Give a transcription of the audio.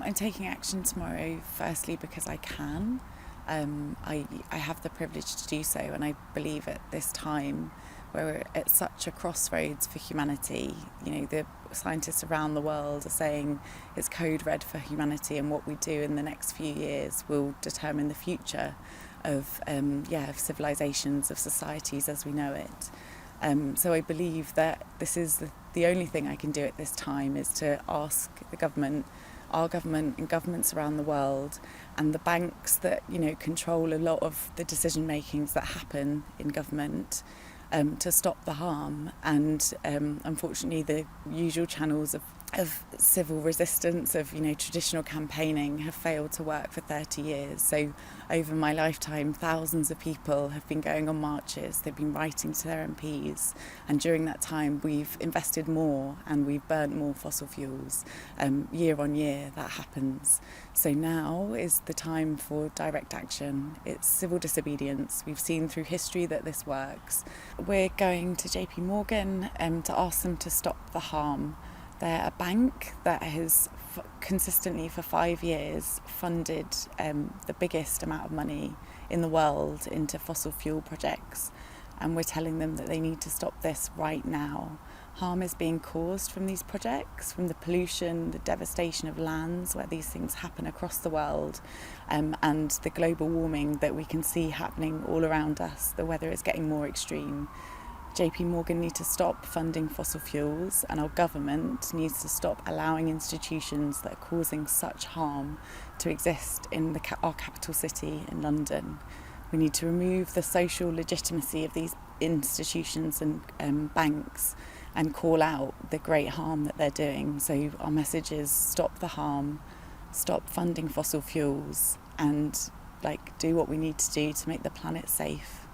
I'm taking action tomorrow, firstly because I can. I have the privilege to do so, and I believe at this time where we're at such a crossroads for humanity, the scientists around the world are saying it's code red for humanity, and what we do in the next few years will determine the future of civilizations, of societies as we know it. So I believe that this is the only thing I can do at this time is to ask the government, our government and governments around the world, and the banks that control a lot of the decision makings that happen in government, to stop the harm. And unfortunately the usual channels of civil resistance, of traditional campaigning, have failed to work for 30 years. So over my lifetime, thousands of people have been going on marches, they've been writing to their MPs, and during that time we've invested more and we've burnt more fossil fuels. Year on year that happens. So now is the time for direct action. It's civil disobedience. We've seen through history that this works. We're going to JP Morgan to ask them to stop the harm. They're a bank that has consistently for 5 years funded the biggest amount of money in the world into fossil fuel projects, and we're telling them that they need to stop this right now. Harm is being caused from these projects, from the pollution, the devastation of lands where these things happen across the world, and the global warming that we can see happening all around us. The weather is getting more extreme. JP Morgan need to stop funding fossil fuels, and our government needs to stop allowing institutions that are causing such harm to exist in our capital city in London. We need to remove the social legitimacy of these institutions and banks and call out the great harm that they're doing. So our message is stop the harm, stop funding fossil fuels, and do what we need to do to make the planet safe.